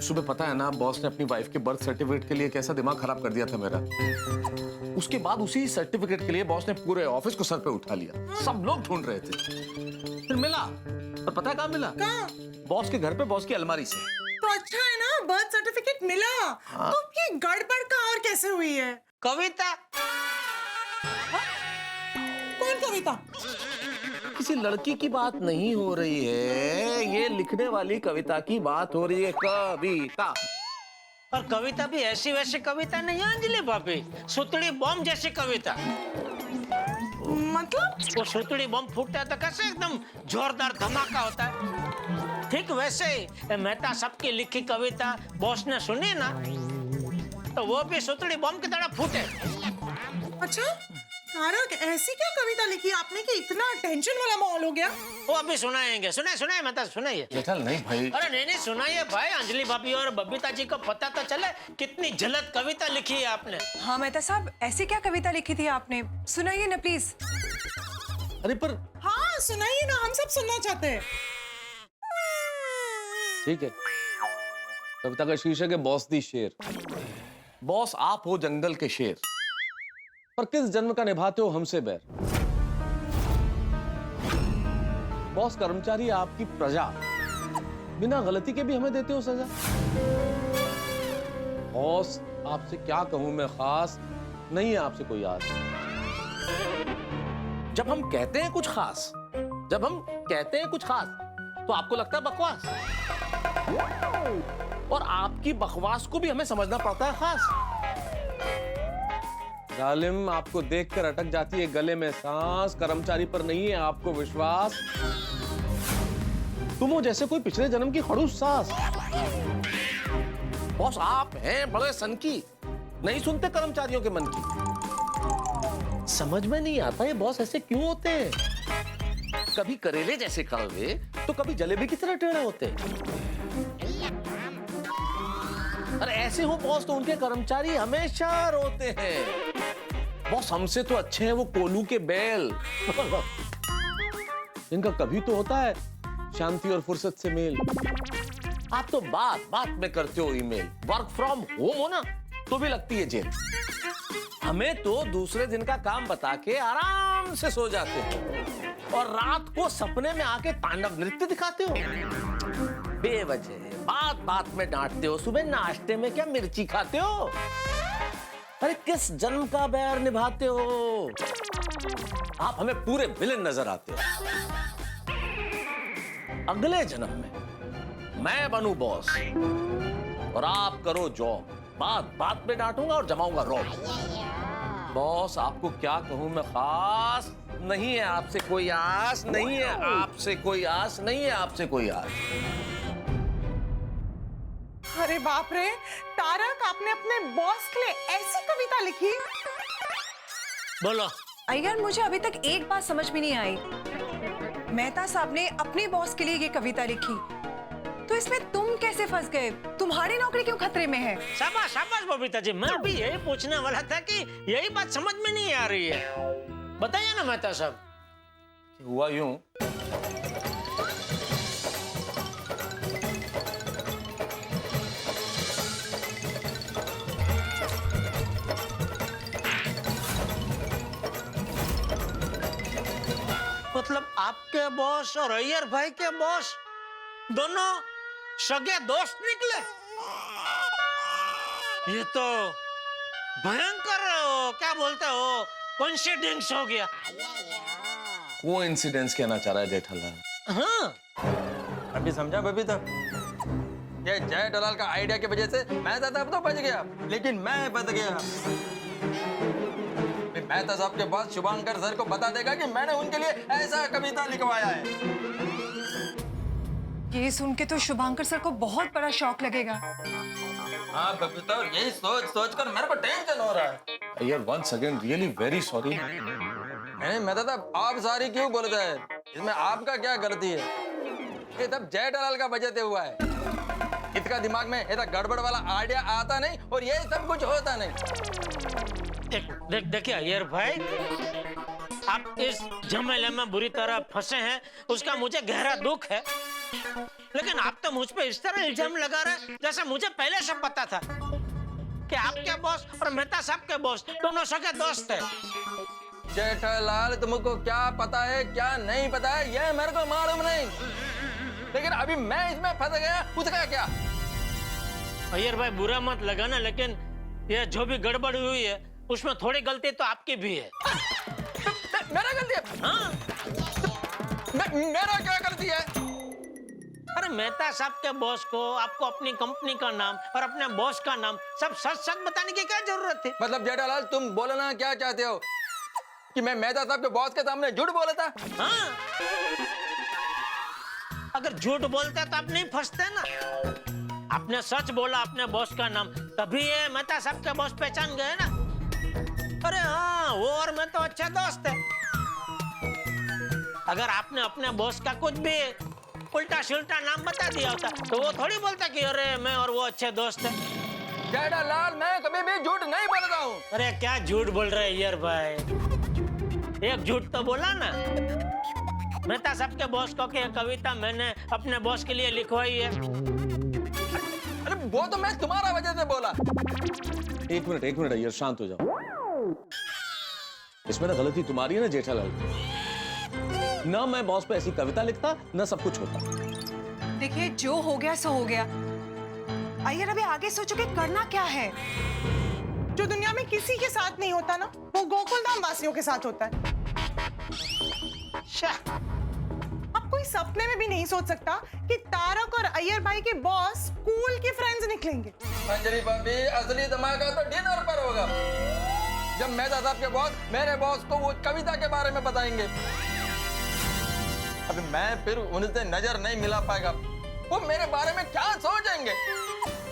सुबह पता है ना, बॉस ने अपनी वाइफ के बर्थ सर्टिफिकेट के लिए कैसा दिमाग खराब कर दिया था मेरा। उसके बाद उसी सर्टिफिकेट के लिए बॉस ने पूरे ऑफिस को सर पे उठा लिया। सब लोग ढूंढ रहे थे, फिर मिला। और पता है कहाँ मिला? कहाँ? बॉस के घर पे, बॉस की अलमारी से। तो अच्छा है ना, बर्थ सर्टिफिकेट मिला। हाँ? तो ये गड़बड़ कहाँ और कैसे हुई है? कविता। कौन कविता? किसी लड़की की बात नहीं हो रही है, ये लिखने वाली कविता की बात हो रही है। कविता। और कविता भी ऐसी वैसी कविता नहीं है अंजलि भाभी, सुतड़ी बम जैसी कविता। मतलब? वो सुतड़ी बम फूटता है तो कैसे एकदम जोरदार धमाका होता है, ठीक वैसे ही मेहता साहब की लिखी कविता बॉस ने सुनी ना, तो वो भी सुतड़ी बम की तरह फूटे। अच्छा तारक, ऐसी क्या कविता लिखी आपने कि इतना टेंशन वाला माहौल हो गया? वो अभी सुनाएंगे, सुनाए मेहता, सुनाइए। जेठल नहीं भाई। अरे नहीं सुनाइए भाई, अंजलि भाभी और बबीता जी को पता तो चले कितनी जलद कविता लिखी है आपने। हाँ मेहता साहब, ऐसी क्या कविता लिखी थी आपने? सुनाइए ना प्लीज। अरे पर हाँ सुनाइए ना, हम सब सुनना चाहते हैं। ठीक है, कविता का शीर्षक है बॉस दी शेर। बॉस आप हो जंगल के शेर, पर किस जन्म का निभाते हो हमसे बैर। बॉस कर्मचारी आपकी प्रजा, बिना गलती के भी हमें देते हो सजा। बॉस आपसे क्या कहूं मैं खास, नहीं है आपसे कोई आस। जब हम कहते हैं कुछ खास, जब हम कहते हैं कुछ खास, तो आपको लगता है बकवास, और आपकी बकवास को भी हमें समझना पड़ता है खास। जालिम आपको देखकर अटक जाती है गले में सांस, कर्मचारी पर नहीं है आपको विश्वास। तुम हो जैसे कोई पिछले जन्म की खड़ूस सास। बॉस आप हैं बड़े सनकी, नहीं सुनते कर्मचारियों के मन की। समझ में नहीं आता ये बॉस ऐसे क्यों होते हैं, कभी करेले जैसे कड़वे तो कभी जलेबी की तरह टेढ़े होते हैं। अरे ऐसे हो बॉस तो उनके कर्मचारी हमेशा रोते हैं। बॉस हमसे तो अच्छे हैं वो कोलू के बैल। इनका कभी तो होता है शांति और फुर्सत से मेल। आप तो बात बात में करते हो ईमेल, वर्क फ्रॉम होम हो ना तो भी लगती है जेल। हमें तो दूसरे दिन का काम बता के आराम से सो जाते हो, और रात को सपने में आके तांडव नृत्य दिखाते हो। बेवजह बात बात में डांटते हो, सुबह नाश्ते में क्या मिर्ची खाते हो। अरे किस जन्म का बैर निभाते हो। आप हमें पूरे विलेन नजर आते हो। अगले जन्म में मैं बनूं बॉस और आप करो जॉब, बात बात में डांटूंगा और जमाऊंगा रॉब। बॉस आपको क्या कहूं मैं खास, नहीं है आपसे कोई आस, नहीं है आपसे कोई आस, नहीं है आपसे कोई आस। अरे बाप रे तारक, आपने अपने बॉस के लिए ऐसी कविता लिखी? बोलो। अय्यर, मुझे अभी तक एक बात समझ में नहीं आई। मेहता साहब ने अपने बॉस के लिए ये कविता लिखी, तो इसमें तुम कैसे फंस गए? तुम्हारी नौकरी क्यों खतरे में है? शाबाश शाबाश बबीता जी, मैं भी यही पूछने वाला था कि यही बात समझ में नहीं आ रही है। बताइए ना मेहता साहब। हुआ यूं, मतलब आपके बॉस और अय्यर भाई के बॉस दोनों सगे दोस्त निकले? ये तो भयंकर क्या बोलते हो, कोइंसिडेंस हो गया। कोइंसिडेंस कहना चाह रहा है जेठालाल। हाँ अभी समझा बबीता, ये जय दलाल का आइडिया की वजह से मैं ज्यादा अब तो बच गया, लेकिन मैं बच गया। मेहता साहब के बाद शुभांकर सर को बता देगा कि मैंने उनके लिए ऐसा कविता लिखवाया है। ये सुन के तो शुभांकर सर को बहुत बड़ा शौक लगेगा। हाँ बबीता, और यही सोच सोच कर मेरे को टेंशन हो रहा है। यार once again really very sorry. नहीं मेहता साहब, आप सारी क्यों बोलते हैं? इसमें आपका क्या गलती है? ये सब जय दलाल का बजते हुआ है। इसका दिमाग में ऐसा गड़बड़ वाला आइडिया आता नहीं और ये सब कुछ होता नहीं। देखिए अय्यर भाई, आप इस झमेले में बुरी तरह फंसे हैं, उसका मुझे गहरा दुख है। लेकिन आप तो मुझ पे इस तरह इल्जाम लगा रहे जैसे मुझे पहले से पता था कि आपके बॉस और मेहता साहब के बॉस दोनों सगे दोस्त है। जेठालाल, तुमको क्या पता है क्या नहीं पता है ये मेरे को मालूम नहीं, लेकिन अभी मैं इसमें फंस गया, उसका क्या? अय्यर भाई बुरा मत लगाना, लेकिन ये जो भी गड़बड़ हुई है उसमें थोड़ी गलती तो आपकी भी है। मेरा गलती है? हाँ, मेरा क्या गलती है? अरे मेहता साहब के बॉस को आपको अपनी कंपनी का नाम और अपने बॉस का नाम सब सच सच बताने की क्या जरूरत थी? मतलब जेठालाल, तुम बोलना क्या चाहते हो कि मैं मेहता साहब के बॉस के सामने झूठ बोला था? हाँ, अगर झूठ बोलते तो आप नहीं फंसते ना। आपने सच बोला अपने बॉस का नाम, तभी ये मेहता साहब के बॉस पहचान गए ना। अरे हाँ, वो और मैं तो अच्छे दोस्त है। अगर आपने अपने बॉस का कुछ भी उल्टा सुल्टा नाम बता दिया होता तो वो थोड़ी बोलता कि अरे मैं और वो अच्छे दोस्त हैं। जेठालाल, मैं कभी भी झूठ नहीं बोलता हूँ। अरे क्या झूठ बोल रहे हैं यार भाई, एक झूठ तो बोला ना। मेहता साहब के बॉस को कि कविता मैंने अपने बॉस के लिए लिखवाई है। अरे वो तो मैं तुम्हारा वजह से बोला। एक मिनट अय्यर, शांत हो जाओ। इसमें ना गलती तुम्हारी है ना जेठालाल, ना मैं बॉस पे ऐसी कविता लिखता ना सब कुछ होता। देखिए, जो हो गया सो हो गया। अय्यर, अभी आगे सोचो कि करना क्या है। जो दुनिया में किसी के साथ नहीं होता ना, वो गोकुल धाम वासियों के साथ होता है। आप कोई सपने में भी नहीं सोच सकता कि तारक और अय्यर भाई के बॉस स्कूल के फ्रेंड्स निकलेंगे। अंजलि भाभी, असली धमाका तो डिनर पर होगा, जब मेहता साहब के बॉस मेरे बॉस को वो कविता के बारे में बताएंगे। अभी मैं फिर उनसे नजर नहीं मिला पाएगा, वो मेरे बारे में क्या सोचेंगे?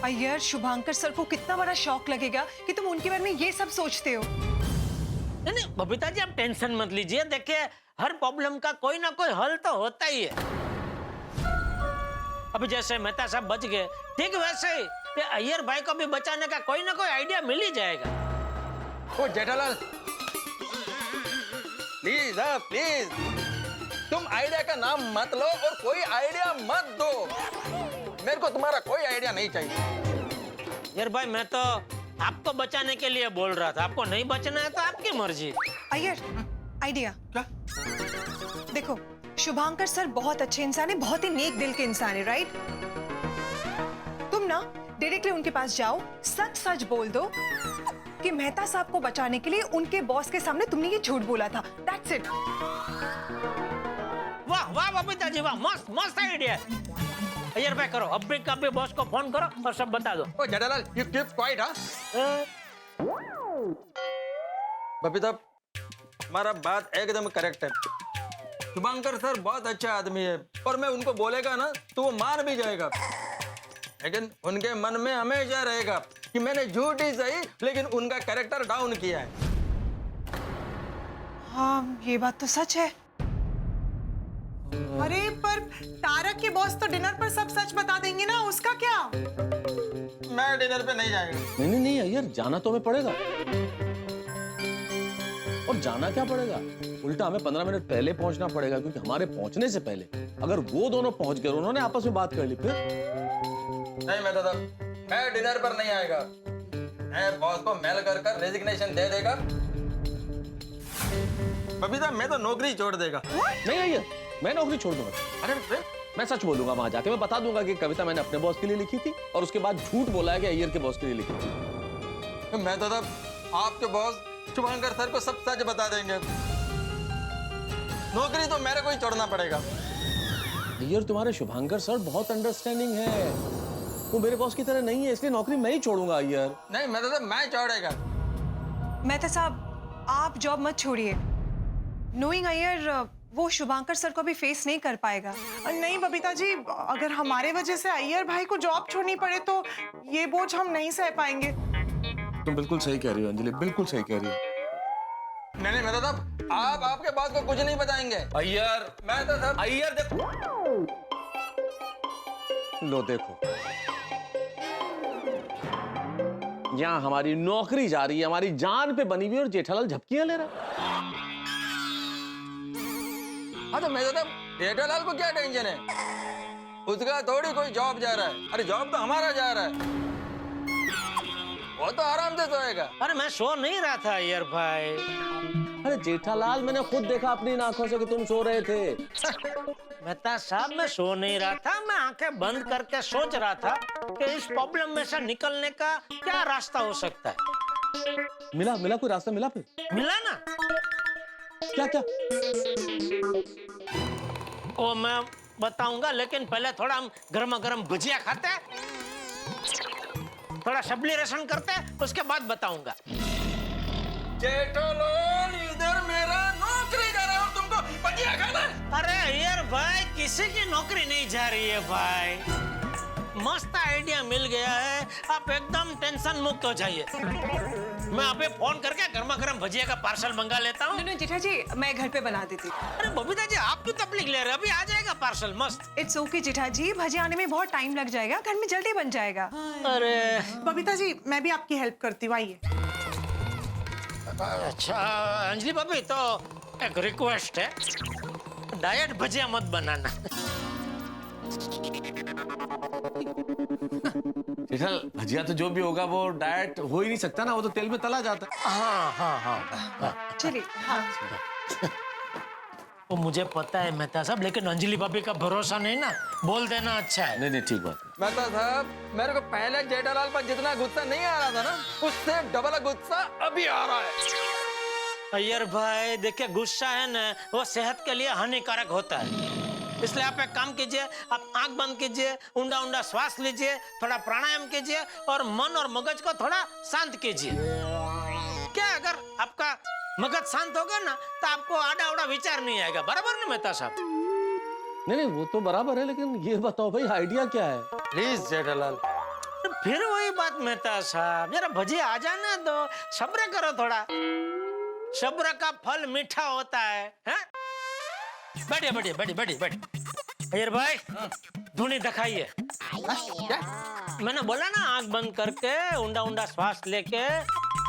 अय्यर, शुभांकर सर को कितना बड़ा शॉक लगेगा कि तुम उनके बारे में ये सब सोचते हो। नहीं बबीता जी, आप टेंशन मत लीजिए। देखिए, हर प्रॉब्लम का कोई ना कोई हल तो होता ही है। अभी जैसे मेहता साहब बच गए, ठीक वैसे ही ये अय्यर भाई को भी बचाने का कोई ना कोई आइडिया मिल ही जाएगा। ओ जेठालाल, प्लीज प्लीज, तुम आइडिया का नाम मत लो और कोई आइडिया मत दो। मेरे को तुम्हारा कोई आइडिया नहीं चाहिए। यार भाई, मैं तो आपको बचाने के लिए बोल रहा था। आपको नहीं बचना है तो आपकी मर्जी। अय्यर, आइडिया क्या? देखो, शुभांकर सर बहुत अच्छे इंसान है, बहुत ही नेक दिल के इंसान है, राइट? तुम ना डायरेक्टली उनके पास जाओ, सच सच बोल दो कि मेहता साहब को बचाने के लिए उनके बॉस के सामने तुमने ये झूठ बोला था। That's it. वाह वाह बबीता जी, वाह, मस्त मस्त आइडिया। अय्यर भाई, करो अभी का भी बॉस को फोन करो और सब बता दो। ओ Jethalal, you keep quiet. Babita, हमारा बात एकदम करेक्ट है। शुभांकर सर बहुत अच्छा आदमी है और मैं उनको बोलेगा ना तो वो मान भी जाएगा, लेकिन उनके मन में हमेशा रहेगा कि मैंने झूठ ही सही लेकिन उनका कैरेक्टर डाउन किया है। हाँ, ये बात तो सच है। अरे पर तारक के बॉस तो डिनर पर सब सच बता देंगे ना, उसका क्या? मैं डिनर पे नहीं जाएगा। नहीं अय्यर, जाना तो हमें पड़ेगा। और जाना क्या पड़ेगा, उल्टा हमें 15 मिनट पहले पहुंचना पड़ेगा, क्योंकि हमारे पहुंचने से पहले अगर वो दोनों पहुंच गए, उन्होंने आपस में बात कर ली, फिर नहीं मैं दादा, मैं डिनर पर नहीं आएगा। मैं बॉस को मेल कर रेजिग्नेशन दे देगा। बबीता, मैं तो नौकरी छोड़ देगा। नहीं अय्यर, मैं नौकरी छोड़ दूंगा। अरे फिर? मैं सच बोलूंगा, वहां जाके मैं बता दूंगा कि कविता मैंने अपने बॉस के लिए लिखी थी और उसके बाद झूठ बोला है कि अय्यर के बॉस के लिए लिखी थी। मैं दादा, आपके बॉस शुभांकर सर को सब सच बता देंगे। नौकरी तो मेरे को ही छोड़ना पड़ेगा। अय्यर, तुम्हारे शुभांकर सर बहुत अंडरस्टैंडिंग है, वो मेरे बॉस की तरह नहीं है, इसलिए नौकरी मैं ही छोड़ूंगा अय्यर। नहीं मैं दादा, मैं छोड़ेगा। मेहता साहब, आप जॉब मत छोड़िए। नोइंग अय्यर, वो शुभांकर सर को भी फेस नहीं कर पाएगा। नहीं बबीता जी, अगर हमारे वजह से अय्यर भाई को जॉब छोड़नी पड़े तो ये बोझ हम नहीं सह पाएंगे। तुम बिल्कुल सही कह रही हो अंजलि, बिल्कुल सही कह रही हो। नहीं मैं दादा, आप आपके बॉस को कुछ नहीं बताएंगे। अय्यर, मैं तो सब अय्यर देखो, लो देखो, यहाँ हमारी नौकरी जा रही है, हमारी जान पे बनी हुई, और जेठालाल झपकियां ले रहा। हाँ तो मैं दादा, जेठालाल को क्या टेंशन है? उसका थोड़ी कोई जॉब जा रहा है, अरे जॉब तो हमारा जा रहा है। वो तो आराम से सोएगा। अरे मैं सो नहीं रहा था अय्यर भाई। अरे जेठालाल, मैंने खुद देखा अपनी आंखों से कि तुम सो रहे थे। मेहता साहब मैं सो नहीं रहा था, मैं आंखें बंद करके सोच रहा था कि इस प्रॉब्लम में से निकलने का क्या रास्ता हो सकता है। मिला कोई रास्ता मिला? फिर मिला ना? क्या क्या? वो मैं बताऊंगा, लेकिन पहले थोड़ा हम गर्मा गर्म भुजिया खाते हैं, थोड़ा शबली रसन करते हैं, उसके बाद बताऊंगा। जेठालाल, इधर मेरा नौकरी जा रहा हूँ, तुमको भजिया खाना है? अरे अय्यर भाई, किसी की नौकरी नहीं जा रही है भाई। मस्त आइडिया मिल गया है, आप एकदम टेंशन मुक्त हो जाइए। मैं अभी फोन करके गर्मा गर्म भजिया का पार्सल मंगा लेता हूँ। नहीं जेठा जी, मैं घर पे बना देती हूँ। अरे बबीता जी, आप क्यों तकलीफ ले रहे हैं? अभी आ जाएगा पार्सल मस्त। इट्स ओके जेठा जी, भजिया आने में बहुत टाइम लग जाएगा, घर में जल्दी बन जाएगा। अरे बबीता जी, मैं भी आपकी हेल्प करती हूँ, आइए। अच्छा अंजलि भाभी, तो एक रिक्वेस्ट है, डाइट भजिया मत बनाना। जेठालाल, भजिया तो जो भी होगा वो डाइट हो ही नहीं सकता ना, वो तो तेल में तला जाता है। हाँ। चलिए। हाँ। वो मुझे पता है मेहता साहब, लेकिन अंजलि भाभी का भरोसा नहीं ना, बोल देना अच्छा है। नहीं ठीक बात। मेहता साहब, मेरे को पहले जेठालाल पर जितना गुस्सा नहीं आ रहा था ना, उससे डबल गुस्सा अभी आ रहा है। अय्यर भाई देखिए, गुस्सा है ना, वो सेहत के लिए हानिकारक होता है, इसलिए आप एक काम कीजिए, आप आंख बंद कीजिए, ऊंडा ऊंडा श्वास लीजिए, थोड़ा प्राणायाम कीजिए और मन और मगज को थोड़ा शांत कीजिए। क्या अगर आपका मगज शांत होगा ना, तो आपको आड़ा उड़ा विचार नहीं आएगा। बराबर ना मेहता साहब? नहीं वो तो बराबर है, लेकिन ये बताओ भाई, आइडिया क्या है? प्लीज जेठालाल। फिर वही बात मेहता साहब, जरा भजिया आ जाने दो, सब्र करो थोड़ा, सब्र का फल मीठा होता है। बैठिए। अय्यर भाई, धुनी दिखाइए। मैंने बोला ना, आंख बंद करके ऊंडा ऊंडा श्वास लेके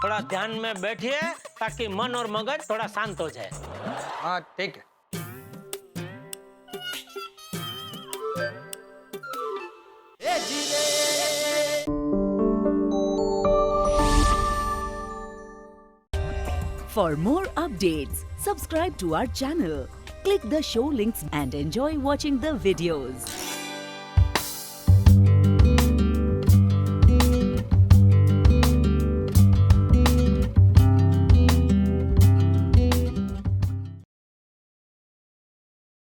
थोड़ा ध्यान में बैठिए, ताकि मन और मगज थोड़ा शांत हो जाए। हाँ ठीक है। For more updates, subscribe to our channel, click the show links and enjoy watching the videos.